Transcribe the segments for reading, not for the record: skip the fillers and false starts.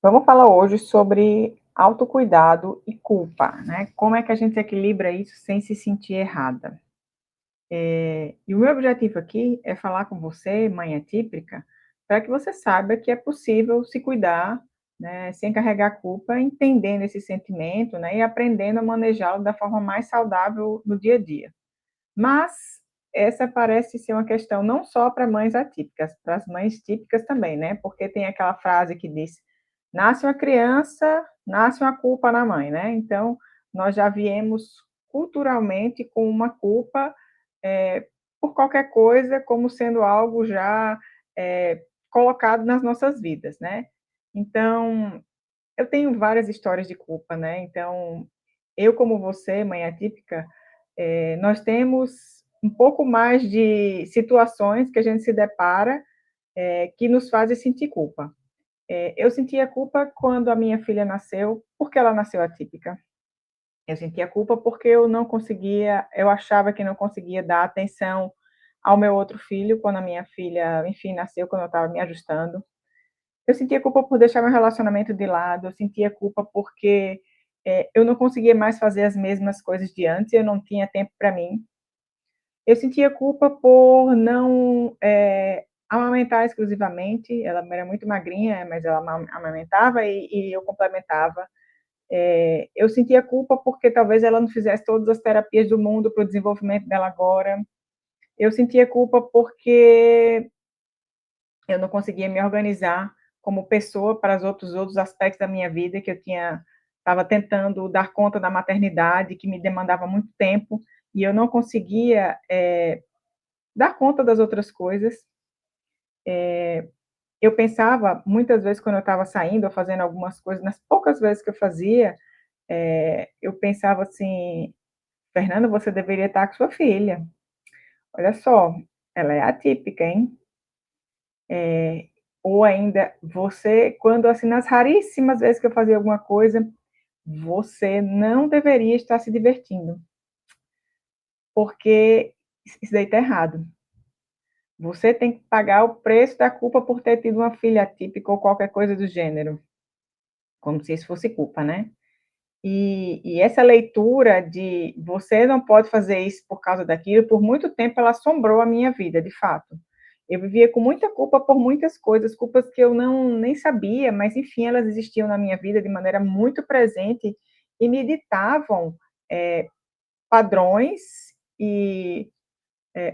Vamos falar hoje sobre autocuidado e culpa, né? Como é que a gente equilibra isso sem se sentir errada? E o meu objetivo aqui é falar com você, mãe atípica, para que você saiba que é possível se cuidar, né, sem carregar culpa, entendendo esse sentimento, né, e aprendendo a manejá-lo da forma mais saudável no dia a dia. Mas essa parece ser uma questão não só para mães atípicas, para as mães típicas também, né? Porque tem aquela frase que diz: nasce uma criança, nasce uma culpa na mãe, né? Então, nós já viemos culturalmente com uma culpa por qualquer coisa, como sendo algo já colocado nas nossas vidas, né? Então, eu tenho várias histórias de culpa, né? Então, eu, como você, mãe atípica, nós temos um pouco mais de situações que a gente se depara, que nos fazem sentir culpa. Eu sentia culpa quando a minha filha nasceu, porque ela nasceu atípica. Eu sentia culpa porque eu não conseguia, eu achava que não conseguia dar atenção ao meu outro filho, quando a minha filha, enfim, nasceu, quando eu estava me ajustando. Eu sentia culpa por deixar meu relacionamento de lado, eu sentia culpa porque eu não conseguia mais fazer as mesmas coisas de antes, eu não tinha tempo para mim. Eu sentia culpa por não amamentar exclusivamente. Ela era muito magrinha, mas ela amamentava e eu complementava. Eu sentia culpa porque talvez ela não fizesse todas as terapias do mundo para o desenvolvimento dela agora. Eu sentia culpa porque eu não conseguia me organizar como pessoa para os outros aspectos da minha vida que eu tinha estava tentando dar conta da maternidade, que me demandava muito tempo, e eu não conseguia dar conta das outras coisas. Eu pensava, muitas vezes, quando eu estava saindo ou fazendo algumas coisas, nas poucas vezes que eu fazia, eu pensava assim: Fernanda, você deveria estar com sua filha. Olha só, ela é atípica, hein? Ou ainda, você, quando assim, nas raríssimas vezes que eu fazia alguma coisa, você não deveria estar se divertindo, porque isso daí está errado. Você tem que pagar o preço da culpa por ter tido uma filha atípica ou qualquer coisa do gênero, como se isso fosse culpa, né? E essa leitura de você não pode fazer isso por causa daquilo, por muito tempo ela assombrou a minha vida, de fato. Eu vivia com muita culpa por muitas coisas, culpas que eu não nem sabia, mas enfim, elas existiam na minha vida de maneira muito presente e me ditavam padrões e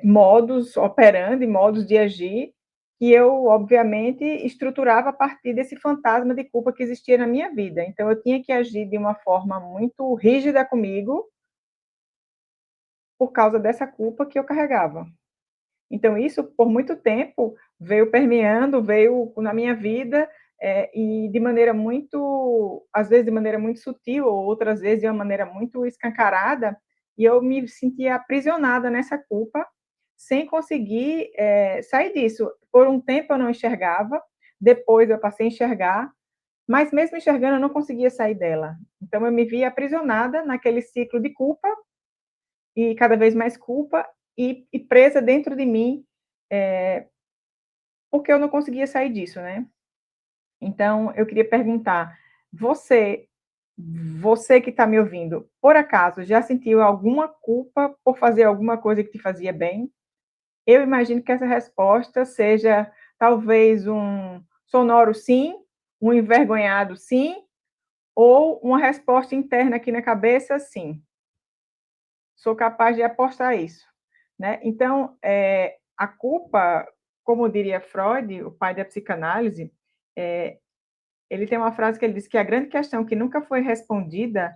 modos operandi, modos de agir, que eu, obviamente, estruturava a partir desse fantasma de culpa que existia na minha vida. Então, eu tinha que agir de uma forma muito rígida comigo, por causa dessa culpa que eu carregava. Então, isso, por muito tempo, veio permeando, veio na minha vida, e de maneira muito, às vezes de maneira muito sutil, ou outras vezes de uma maneira muito escancarada, e eu me sentia aprisionada nessa culpa, sem conseguir sair disso. Por um tempo eu não enxergava, depois eu passei a enxergar, mas mesmo enxergando eu não conseguia sair dela. Então eu me via aprisionada naquele ciclo de culpa, e cada vez mais culpa, e presa dentro de mim, porque eu não conseguia sair disso, né. Então eu queria perguntar, você você que está me ouvindo, por acaso já sentiu alguma culpa por fazer alguma coisa que te fazia bem? Eu imagino que essa resposta seja talvez um sonoro sim, um envergonhado sim, ou uma resposta interna aqui na cabeça sim. Sou capaz de apostar isso, né. Então, a culpa, como diria Freud, o pai da psicanálise, ele tem uma frase que ele diz que a grande questão que nunca foi respondida,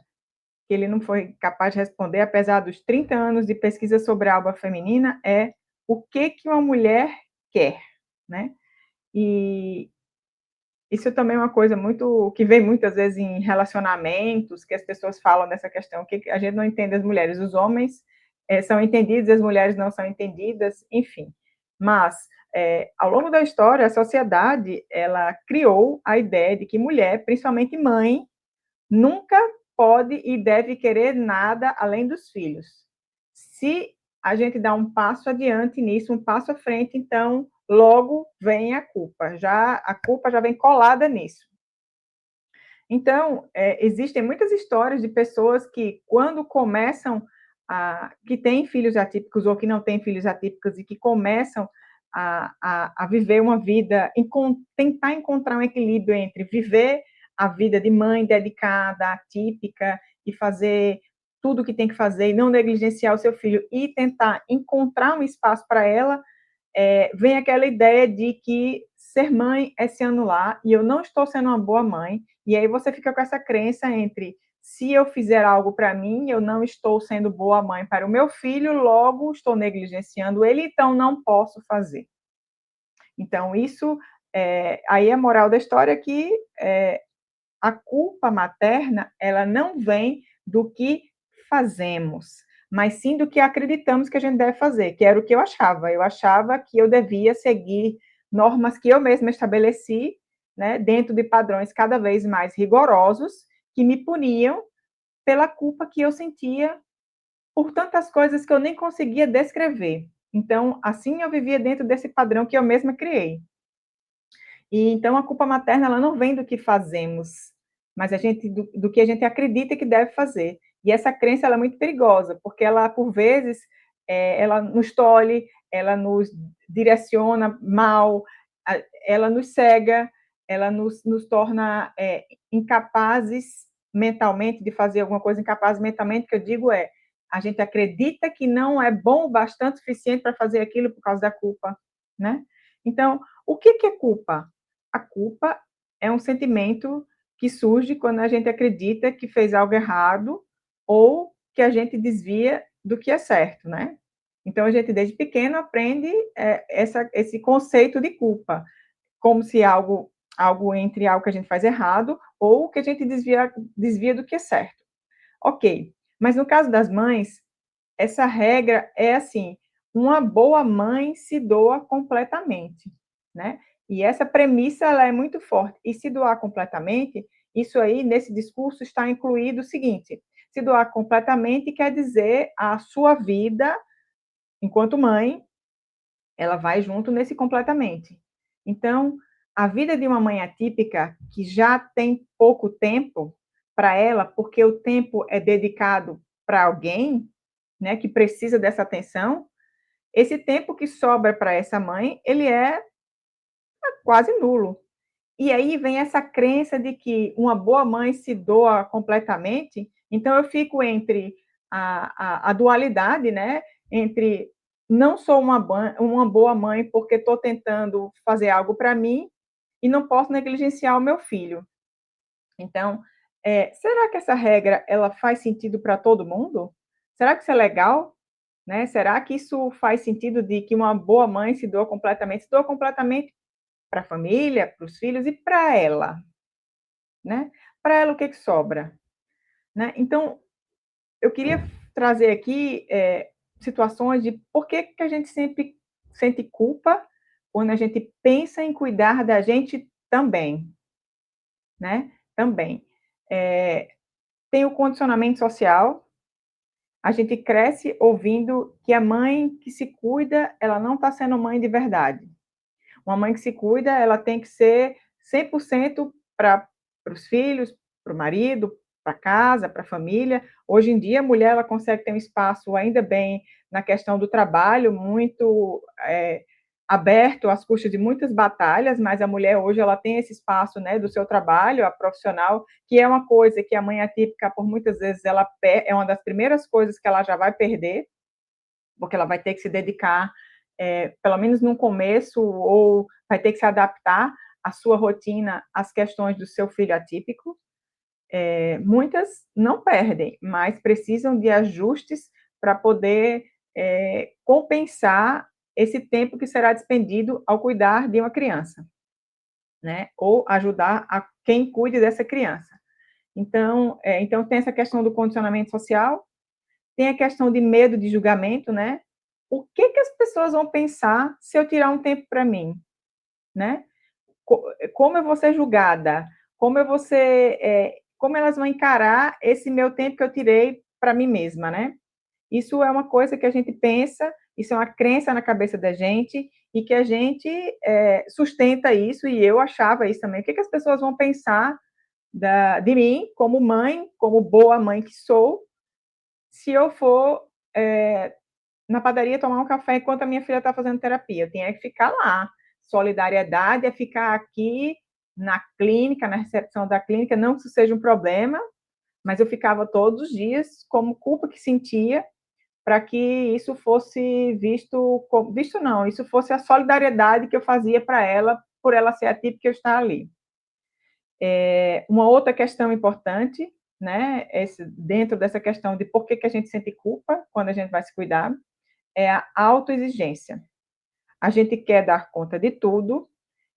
que ele não foi capaz de responder, apesar dos 30 anos de pesquisa sobre a alma feminina, é: "O que que uma mulher quer?", né. E isso também é uma coisa muito que vem muitas vezes em relacionamentos, que as pessoas falam dessa questão, que a gente não entende as mulheres, os homens são entendidos, as mulheres não são entendidas, enfim. Mas, ao longo da história, a sociedade, ela criou a ideia de que mulher, principalmente mãe, nunca pode e deve querer nada além dos filhos. Se a gente dá um passo adiante nisso, um passo à frente, então logo vem a culpa. Já a culpa já vem colada nisso. Então, existem muitas histórias de pessoas que, quando começam que têm filhos atípicos ou que não têm filhos atípicos e que começam a viver uma vida, tentar encontrar um equilíbrio entre viver a vida de mãe dedicada, atípica, e fazer tudo o que tem que fazer e não negligenciar o seu filho e tentar encontrar um espaço para ela, vem aquela ideia de que ser mãe é se anular e eu não estou sendo uma boa mãe, e aí você fica com essa crença entre se eu fizer algo para mim, eu não estou sendo boa mãe para o meu filho, logo estou negligenciando ele, então não posso fazer. Então, isso, aí a moral da história é que a culpa materna, ela não vem do que fazemos, mas sim do que acreditamos que a gente deve fazer, que era o que eu achava. Eu achava que eu devia seguir normas que eu mesma estabeleci, né, dentro de padrões cada vez mais rigorosos, que me puniam pela culpa que eu sentia por tantas coisas que eu nem conseguia descrever. Então, assim eu vivia dentro desse padrão que eu mesma criei. E então a culpa materna ela não vem do que fazemos, mas do que a gente acredita que deve fazer. E essa crença ela é muito perigosa, porque ela, por vezes, ela nos tolhe, ela nos direciona mal, ela nos cega, ela nos torna incapazes mentalmente de fazer alguma coisa, incapazes mentalmente, que eu digo a gente acredita que não é bom o bastante suficiente para fazer aquilo por causa da culpa, né? Então, o que é culpa? A culpa é um sentimento que surge quando a gente acredita que fez algo errado ou que a gente desvia do que é certo, né? Então, a gente, desde pequeno, aprende esse conceito de culpa, como se algo entre algo que a gente faz errado ou que a gente desvia do que é certo. Ok, mas no caso das mães, essa regra é assim: uma boa mãe se doa completamente, né? E essa premissa ela é muito forte. E se doar completamente, isso aí nesse discurso está incluído o seguinte: se doar completamente quer dizer a sua vida enquanto mãe, ela vai junto nesse completamente. Então, a vida de uma mãe atípica que já tem pouco tempo para ela, porque o tempo é dedicado para alguém, né, que precisa dessa atenção, esse tempo que sobra para essa mãe, ele é quase nulo. E aí vem essa crença de que uma boa mãe se doa completamente, então eu fico entre a dualidade, né, entre não sou uma boa mãe porque estou tentando fazer algo para mim e não posso negligenciar o meu filho. Então, será que essa regra ela faz sentido para todo mundo? Será que isso é legal? Né? Será que isso faz sentido de que uma boa mãe se doa completamente para a família, para os filhos e para ela, né? Para ela o que sobra, né? Então, eu queria trazer aqui situações de por que a gente sempre sente culpa quando a gente pensa em cuidar da gente também, né? Também. Tem o condicionamento social. A gente cresce ouvindo que a mãe que se cuida, ela não está sendo mãe de verdade. Uma mãe que se cuida, ela tem que ser 100% para os filhos, para o marido, para casa, para a família. Hoje em dia, a mulher ela consegue ter um espaço, ainda bem, na questão do trabalho, muito aberto às custas de muitas batalhas, mas a mulher hoje ela tem esse espaço, né, do seu trabalho, a profissional, que é uma coisa que a mãe atípica, por muitas vezes, é uma das primeiras coisas que ela já vai perder, porque ela vai ter que se dedicar, pelo menos no começo, ou vai ter que se adaptar à sua rotina, às questões do seu filho atípico. Muitas não perdem, mas precisam de ajustes para poder compensar esse tempo que será despendido ao cuidar de uma criança, né? Ou ajudar a quem cuide dessa criança. Então tem essa questão do condicionamento social, tem a questão de medo de julgamento, né? O que as pessoas vão pensar se eu tirar um tempo para mim, né? Como eu vou ser julgada? Como elas vão encarar esse meu tempo que eu tirei para mim mesma, né? Isso é uma coisa que a gente pensa, isso é uma crença na cabeça da gente e que a gente sustenta isso, e eu achava isso também. O que as pessoas vão pensar de mim, como mãe, como boa mãe que sou, se eu for na padaria tomar um café enquanto a minha filha está fazendo terapia. Eu tinha que ficar lá. Solidariedade é ficar aqui na clínica, na recepção da clínica, não que isso seja um problema, mas eu ficava todos os dias como culpa que sentia para que isso fosse visto, visto não, isso fosse a solidariedade que eu fazia para ela, por ela ser atípica eu estar ali. Uma outra questão importante, né, dentro dessa questão de por que a gente sente culpa quando a gente vai se cuidar, é a autoexigência. A gente quer dar conta de tudo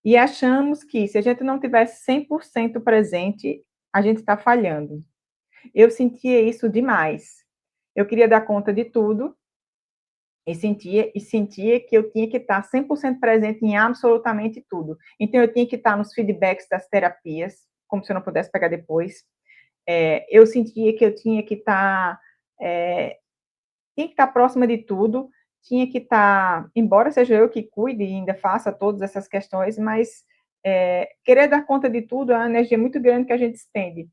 e achamos que se a gente não tivesse 100% presente, a gente está falhando. Eu sentia isso demais. Eu queria dar conta de tudo e sentia que eu tinha que estar 100% presente em absolutamente tudo. Então, eu tinha que estar nos feedbacks das terapias, como se eu não pudesse pegar depois. Eu sentia que eu tinha que estar, próxima de tudo, tinha que estar, embora seja eu que cuide e ainda faça todas essas questões, mas querer dar conta de tudo é uma energia muito grande que a gente expende,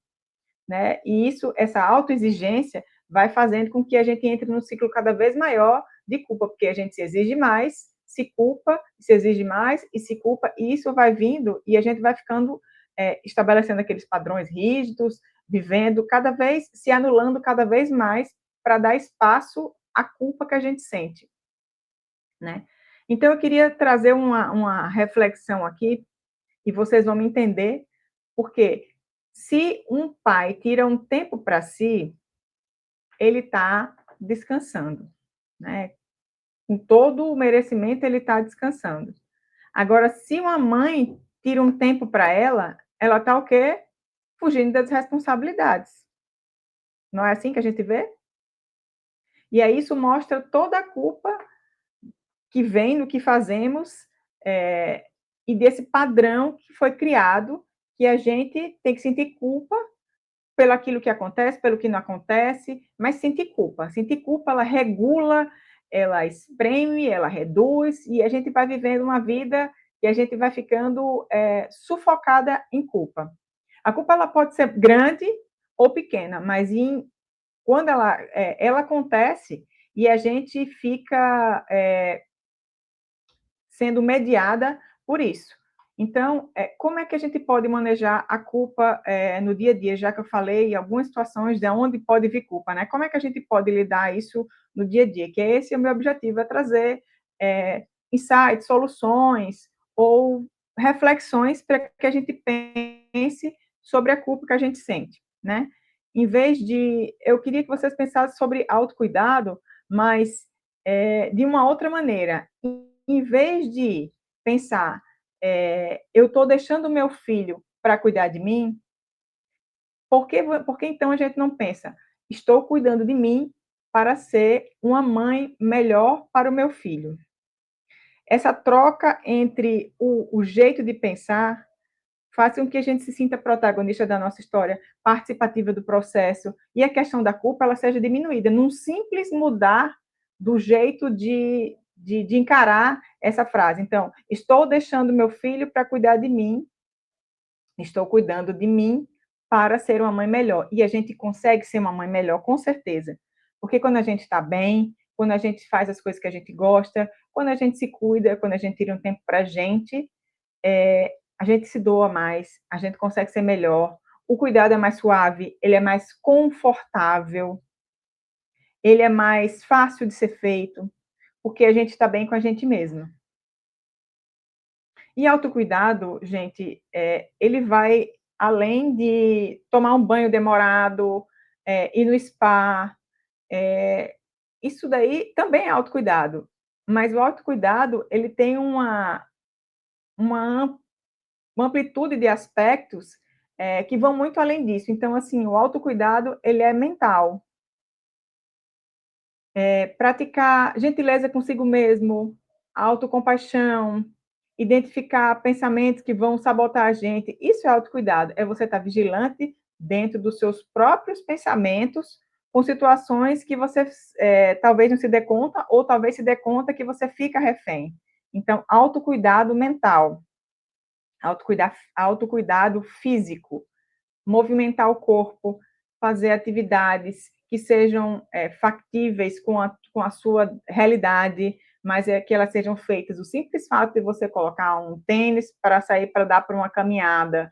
né? E isso, essa autoexigência, vai fazendo com que a gente entre num ciclo cada vez maior de culpa, porque a gente se exige mais, se culpa, se exige mais e se culpa, e isso vai vindo e a gente vai ficando, estabelecendo aqueles padrões rígidos, vivendo cada vez, se anulando cada vez mais para dar espaço à culpa que a gente sente, né? Então, eu queria trazer uma reflexão aqui, e vocês vão me entender, porque se um pai tira um tempo para si, ele está descansando, né? Com todo o merecimento, ele está descansando. Agora, se uma mãe tira um tempo para ela está o quê? Fugindo das responsabilidades. Não é assim que a gente vê? E aí isso mostra toda a culpa que vem no que fazemos, e desse padrão que foi criado, que a gente tem que sentir culpa pelo aquilo que acontece, pelo que não acontece, mas sentir culpa. Sentir culpa, ela regula, ela espreme, ela reduz, e a gente vai vivendo uma vida e a gente vai ficando sufocada em culpa. A culpa ela pode ser grande ou pequena, mas quando ela acontece e a gente fica sendo mediada por isso. Então, como é que a gente pode manejar a culpa no dia a dia, já que eu falei em algumas situações de onde pode vir culpa, né? Como é que a gente pode lidar isso no dia a dia? Que esse é o meu objetivo, é trazer insights, soluções ou reflexões para que a gente pense sobre a culpa que a gente sente, né? Em vez de, eu queria que vocês pensassem sobre autocuidado, mas de uma outra maneira. Em vez de pensar, eu estou deixando o meu filho para cuidar de mim, por que então a gente não pensa, estou cuidando de mim para ser uma mãe melhor para o meu filho? Essa troca entre o jeito de pensar faz com que a gente se sinta protagonista da nossa história, participativa do processo, e a questão da culpa ela seja diminuída, num simples mudar do jeito de encarar essa frase. Então, estou deixando meu filho para cuidar de mim, estou cuidando de mim para ser uma mãe melhor. E a gente consegue ser uma mãe melhor, com certeza. Porque quando a gente está bem, quando a gente faz as coisas que a gente gosta, quando a gente se cuida, quando a gente tira um tempo para a gente se doa mais, a gente consegue ser melhor, o cuidado é mais suave, ele é mais confortável, ele é mais fácil de ser feito, porque a gente está bem com a gente mesma. E autocuidado, gente, ele vai além de tomar um banho demorado, ir no spa, isso daí também é autocuidado, mas o autocuidado, ele tem uma uma amplitude de aspectos que vão muito além disso. Então, assim, o autocuidado, ele é mental. Praticar gentileza consigo mesmo, autocompaixão, identificar pensamentos que vão sabotar a gente, isso é autocuidado, é você estar vigilante dentro dos seus próprios pensamentos, com situações que você talvez não se dê conta, ou talvez se dê conta que você fica refém. Então, autocuidado mental, autocuidado físico, movimentar o corpo, fazer atividades que sejam factíveis com a sua realidade, mas é que elas sejam feitas. O simples fato de você colocar um tênis para sair para dar para uma caminhada,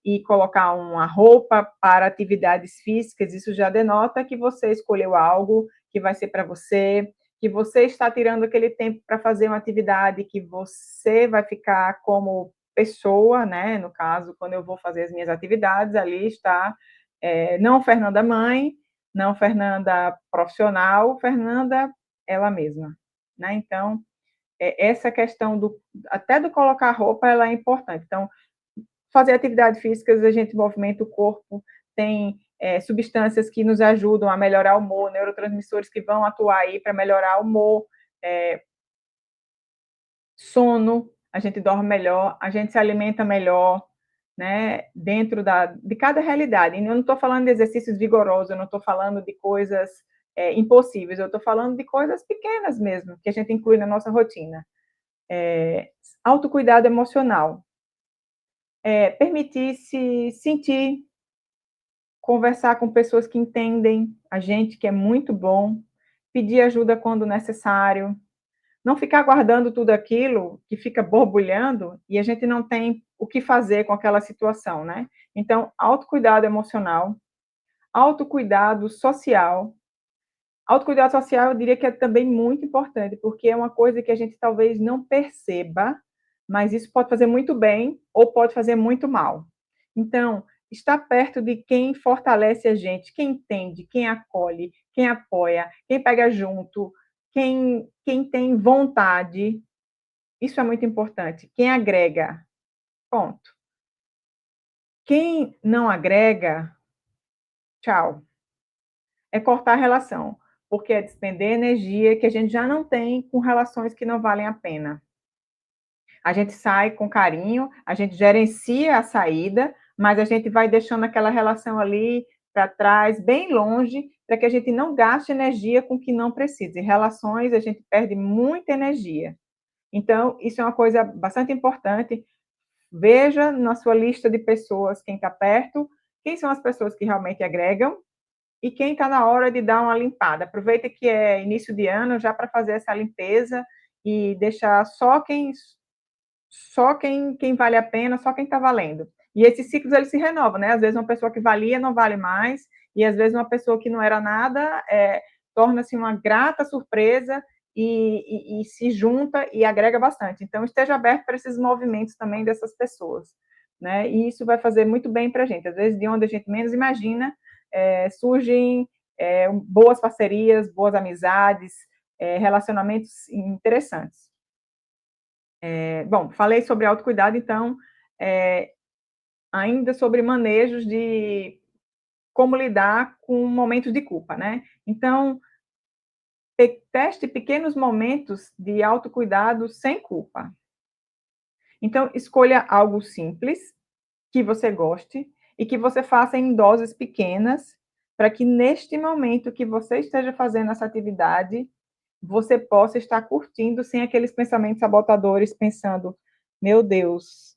e colocar uma roupa para atividades físicas, isso já denota que você escolheu algo que vai ser para você, que você está tirando aquele tempo para fazer uma atividade que você vai ficar como pessoa, né? No caso, quando eu vou fazer as minhas atividades, ali está não Fernanda mãe, não Fernanda profissional, Fernanda ela mesma, né? Então, essa questão até do colocar roupa, ela é importante. Então, fazer atividades físicas, a gente movimenta o corpo, tem substâncias que nos ajudam a melhorar o humor, neurotransmissores que vão atuar aí para melhorar o humor, sono, a gente dorme melhor, a gente se alimenta melhor, né, dentro de cada realidade. E eu não estou falando de exercícios vigorosos, eu não estou falando de coisas impossíveis, eu estou falando de coisas pequenas mesmo, que a gente inclui na nossa rotina. Autocuidado emocional. Permitir se sentir, conversar com pessoas que entendem a gente, que é muito bom, pedir ajuda quando necessário, não ficar guardando tudo aquilo que fica borbulhando e a gente não tem o que fazer com aquela situação, né? Então, autocuidado emocional, autocuidado social. Autocuidado social, eu diria que é também muito importante, porque é uma coisa que a gente talvez não perceba, mas isso pode fazer muito bem ou pode fazer muito mal. Então, estar perto de quem fortalece a gente, quem entende, quem acolhe, quem apoia, quem pega junto, quem tem vontade, isso é muito importante. Quem agrega, ponto. Quem não agrega, tchau. É cortar a relação, porque é despender energia que a gente já não tem com relações que não valem a pena. A gente sai com carinho, a gente gerencia a saída, mas a gente vai deixando aquela relação ali para trás, bem longe, para que a gente não gaste energia com o que não precisa. Em relações, a gente perde muita energia. Então, isso é uma coisa bastante importante. Veja na sua lista de pessoas quem está perto, quem são as pessoas que realmente agregam e quem está na hora de dar uma limpada. Aproveita que é início de ano já para fazer essa limpeza e deixar só quem vale a pena, só quem está valendo. E esses ciclos eles se renovam, né? Às vezes uma pessoa que valia não vale mais, e às vezes uma pessoa que não era nada torna-se uma grata surpresa e se junta e agrega bastante. Então, esteja aberto para esses movimentos também dessas pessoas, né? E isso vai fazer muito bem para a gente. Às vezes, de onde a gente menos imagina, surgem boas parcerias, boas amizades, relacionamentos interessantes. Bom, falei sobre autocuidado, então, ainda sobre manejos de como lidar com momentos de culpa, né? Então, teste pequenos momentos de autocuidado sem culpa. Então, escolha algo simples, que você goste, e que você faça em doses pequenas, para que neste momento que você esteja fazendo essa atividade, você possa estar curtindo sem aqueles pensamentos sabotadores, pensando, meu Deus,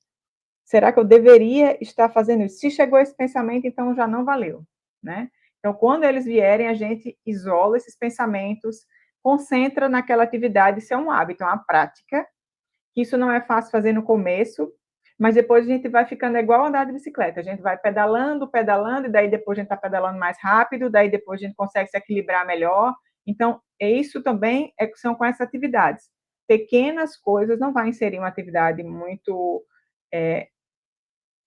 será que eu deveria estar fazendo isso? Se chegou esse pensamento, então já não valeu, né? Então, quando eles vierem, a gente isola esses pensamentos, concentra naquela atividade, isso é um hábito, é uma prática, que isso não é fácil fazer no começo, mas depois a gente vai ficando igual andar de bicicleta, a gente vai pedalando, pedalando, e daí depois a gente está pedalando mais rápido, daí depois a gente consegue se equilibrar melhor. Então, isso também são com essas atividades. Pequenas coisas, não vai inserir uma atividade muito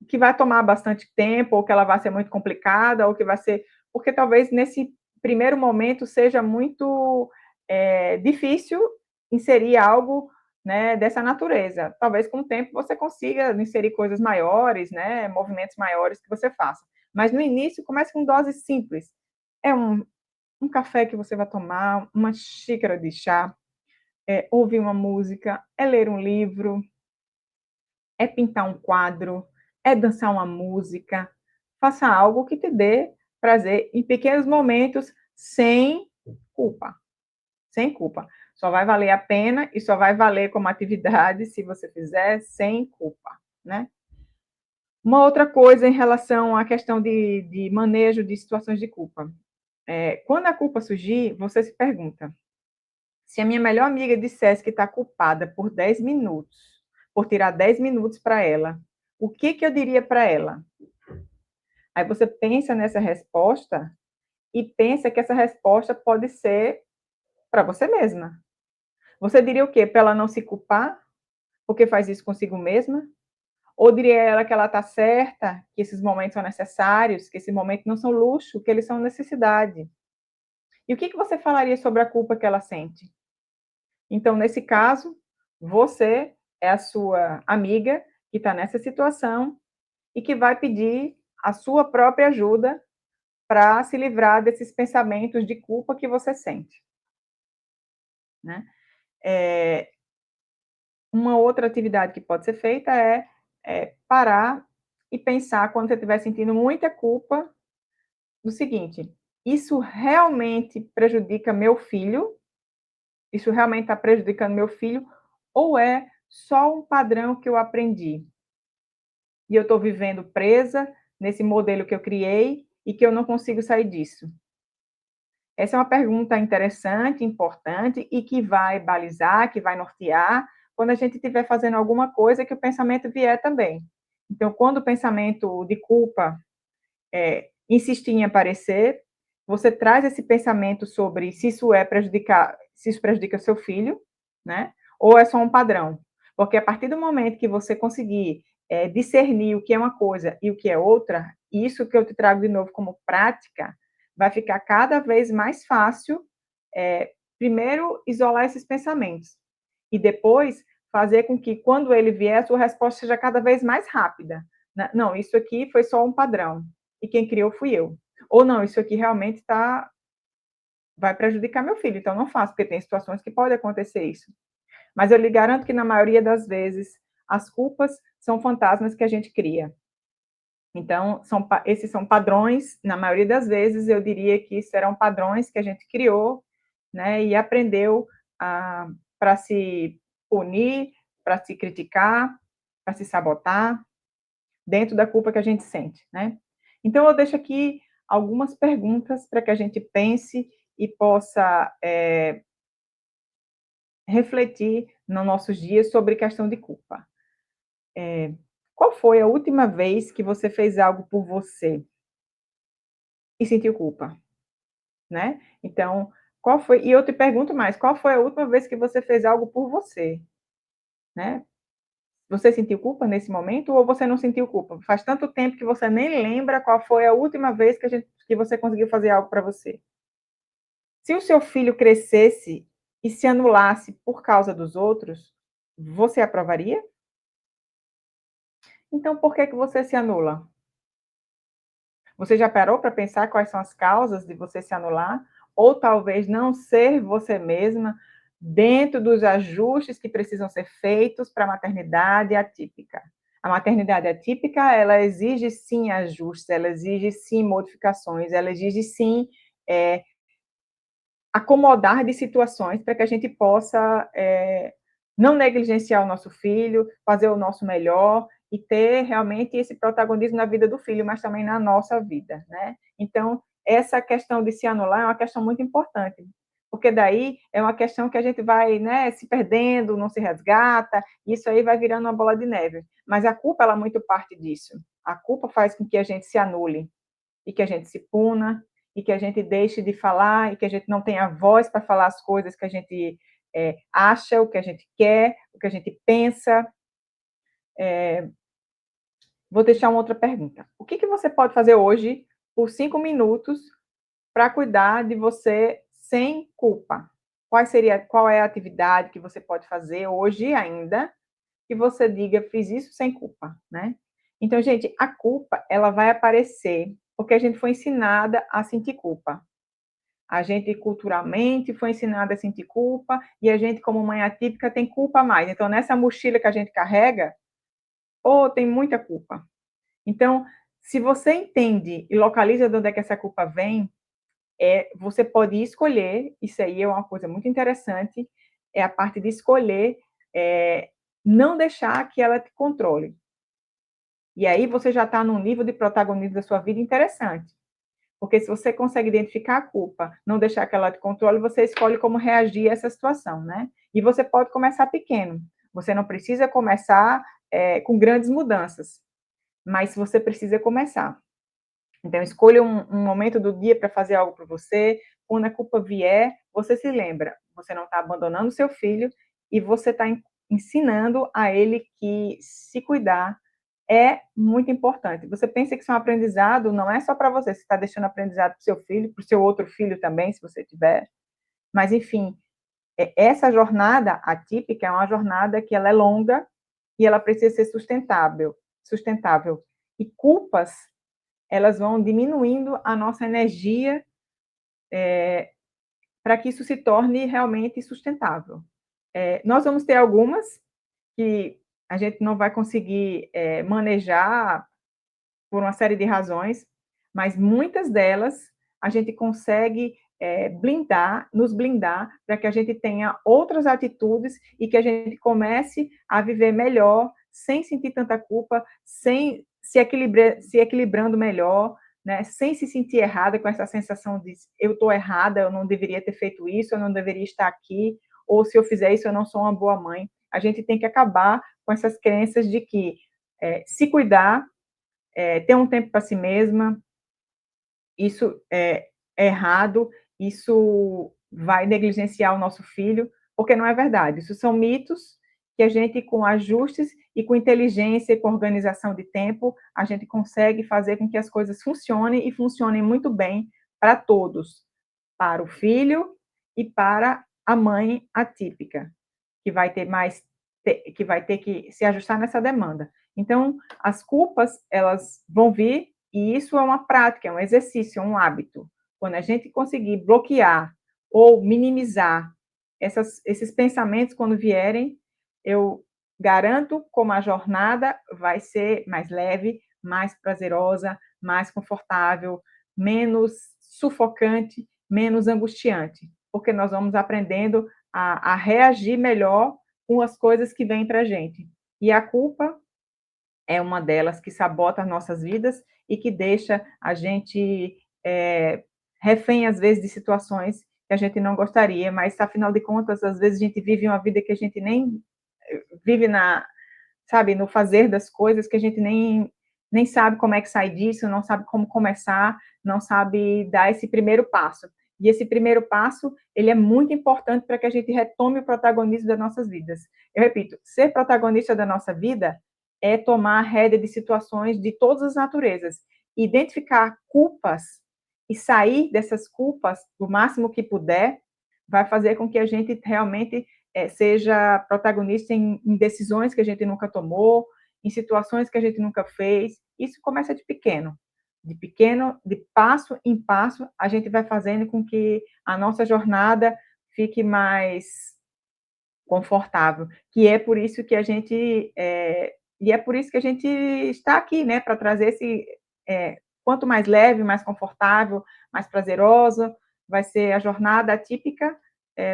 que vai tomar bastante tempo, ou que ela vai ser muito complicada, ou que vai ser. Porque talvez nesse primeiro momento seja muito difícil inserir algo, né, dessa natureza. Talvez com o tempo você consiga inserir coisas maiores, né, movimentos maiores que você faça. Mas no início, comece com doses simples. É um café que você vai tomar, uma xícara de chá, ouvir uma música, é ler um livro, é pintar um quadro, é dançar uma música. Faça algo que te dê prazer em pequenos momentos, sem culpa. Sem culpa. Só vai valer a pena e só vai valer como atividade se você fizer sem culpa, né? Uma outra coisa em relação à questão de manejo de situações de culpa. Quando a culpa surgir, você se pergunta: se a minha melhor amiga dissesse que está culpada por 10 minutos, por tirar 10 minutos para ela, o que que eu diria para ela? Aí você pensa nessa resposta e pensa que essa resposta pode ser para você mesma. Você diria o quê? Para ela não se culpar, porque faz isso consigo mesma? Ou diria ela que ela está certa, que esses momentos são necessários, que esses momentos não são luxo, que eles são necessidade? E o que que você falaria sobre a culpa que ela sente? Então, nesse caso, você é a sua amiga que está nessa situação e que vai pedir a sua própria ajuda para se livrar desses pensamentos de culpa que você sente, né? É, uma outra atividade que pode ser feita é parar e pensar quando você estiver sentindo muita culpa, no seguinte: isso realmente prejudica meu filho? Isso realmente está prejudicando meu filho? Ou é só um padrão que eu aprendi? E eu estou vivendo presa nesse modelo que eu criei e que eu não consigo sair disso? Essa é uma pergunta interessante, importante e que vai balizar, que vai nortear quando a gente estiver fazendo alguma coisa que o pensamento vier também. Então, quando o pensamento de culpa insistir em aparecer, você traz esse pensamento sobre se isso se isso prejudica seu filho, né? Ou é só um padrão. Porque a partir do momento que você conseguir discernir o que é uma coisa e o que é outra, isso que eu te trago de novo como prática, vai ficar cada vez mais fácil, primeiro, isolar esses pensamentos, e depois fazer com que, quando ele vier, a sua resposta seja cada vez mais rápida. Não, isso aqui foi só um padrão, e quem criou fui eu. Ou não, isso aqui realmente vai prejudicar meu filho, então não faço, porque tem situações que pode acontecer isso. Mas eu lhe garanto que, na maioria das vezes, as culpas são fantasmas que a gente cria. Então, esses são padrões, na maioria das vezes, eu diria que serão padrões que a gente criou, né, e aprendeu para se punir, para se criticar, para se sabotar, dentro da culpa que a gente sente, né? Então, eu deixo aqui algumas perguntas para que a gente pense e possa refletir nos nossos dias sobre questão de culpa. Qual foi a última vez que você fez algo por você e sentiu culpa, né? Então, qual foi? E eu te pergunto mais, qual foi a última vez que você fez algo por você, né? Você sentiu culpa nesse momento ou você não sentiu culpa? Faz tanto tempo que você nem lembra qual foi a última vez que você conseguiu fazer algo para você. Se o seu filho crescesse e se anulasse por causa dos outros, você aprovaria? Então, por que que você se anula? Você já parou para pensar quais são as causas de você se anular? Ou talvez não ser você mesma dentro dos ajustes que precisam ser feitos para a maternidade atípica. A maternidade atípica, ela exige sim ajustes, ela exige sim modificações, ela exige sim é, acomodar de situações para que a gente possa não negligenciar o nosso filho, fazer o nosso melhor e ter realmente esse protagonismo na vida do filho, mas também na nossa vida, né? Então, essa questão de se anular é uma questão muito importante, porque daí é uma questão que a gente vai, né, se perdendo, não se resgata, e isso aí vai virando uma bola de neve. Mas a culpa, ela é muito parte disso. A culpa faz com que a gente se anule e que a gente se puna e que a gente deixe de falar e que a gente não tenha voz para falar as coisas que a gente acha, o que a gente quer, o que a gente pensa. Vou deixar uma outra pergunta. O que que você pode fazer hoje por 5 minutos para cuidar de você sem culpa? Qual é a atividade que você pode fazer hoje ainda que você diga, fiz isso sem culpa, né? Então, gente, a culpa, ela vai aparecer porque a gente foi ensinada a sentir culpa. A gente culturalmente foi ensinada a sentir culpa e a gente, como mãe atípica, tem culpa a mais. Então, nessa mochila que a gente carrega, tem muita culpa. Então, se você entende e localiza de onde é que essa culpa vem, você pode escolher, isso aí é uma coisa muito interessante, é a parte de escolher não deixar que ela te controle. E aí você já está num nível de protagonismo da sua vida interessante. Porque se você consegue identificar a culpa, não deixar que ela te controle, você escolhe como reagir a essa situação, né? E você pode começar pequeno. Você não precisa começar com grandes mudanças, mas você precisa começar. Então, escolha um momento do dia para fazer algo para você. Quando a culpa vier, você se lembra, você não está abandonando o seu filho e você está ensinando a ele que se cuidar é muito importante. Você pensa que isso é um aprendizado, não é só para você está deixando aprendizado para o seu filho, para o seu outro filho também, se você tiver. Mas, enfim, essa jornada atípica é uma jornada que ela é longa e ela precisa ser sustentável. E culpas, elas vão diminuindo a nossa energia para que isso se torne realmente sustentável. Nós vamos ter algumas que a gente não vai conseguir manejar por uma série de razões, mas muitas delas a gente consegue nos blindar para que a gente tenha outras atitudes e que a gente comece a viver melhor, sem sentir tanta culpa, sem se equilibrando melhor, né, sem se sentir errada com essa sensação de eu estou errada, eu não deveria ter feito isso, eu não deveria estar aqui, ou se eu fizer isso, eu não sou uma boa mãe. A gente tem que acabar com essas crenças de que se cuidar ter um tempo para si mesma, isso é errado, isso vai negligenciar o nosso filho, porque não é verdade. Isso são mitos que a gente, com ajustes e com inteligência e com organização de tempo, a gente consegue fazer com que as coisas funcionem e funcionem muito bem para todos, para o filho e para a mãe atípica, que vai ter mais que vai ter que se ajustar nessa demanda. Então, as culpas, elas vão vir, e isso é uma prática, é um exercício, é um hábito. Quando a gente conseguir bloquear ou minimizar esses pensamentos quando vierem, eu garanto como a jornada vai ser mais leve, mais prazerosa, mais confortável, menos sufocante, menos angustiante, porque nós vamos aprendendo a reagir melhor com as coisas que vêm para a gente. E a culpa é uma delas que sabota as nossas vidas e que deixa a gente refém, às vezes, de situações que a gente não gostaria, mas, afinal de contas, às vezes a gente vive uma vida que a gente nem vive sabe, no fazer das coisas, que a gente nem sabe como é que sai disso, não sabe como começar, não sabe dar esse primeiro passo. E esse primeiro passo, ele é muito importante para que a gente retome o protagonismo das nossas vidas. Eu repito, ser protagonista da nossa vida é tomar a rédea de situações de todas as naturezas, identificar culpas e sair dessas culpas o máximo que puder, vai fazer com que a gente realmente seja protagonista em decisões que a gente nunca tomou, em situações que a gente nunca fez. Isso começa de pequeno. De pequeno, de passo em passo, a gente vai fazendo com que a nossa jornada fique mais confortável, que é por isso que a gente e é por isso que a gente está aqui, né, para trazer esse quanto mais leve, mais confortável, mais prazerosa vai ser a jornada atípica,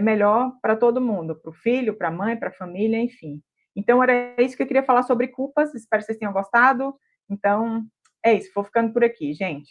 melhor para todo mundo, para o filho, para a mãe, para a família, enfim. Então era isso que eu queria falar sobre culpas, espero que vocês tenham gostado. Então é isso, vou ficando por aqui, gente.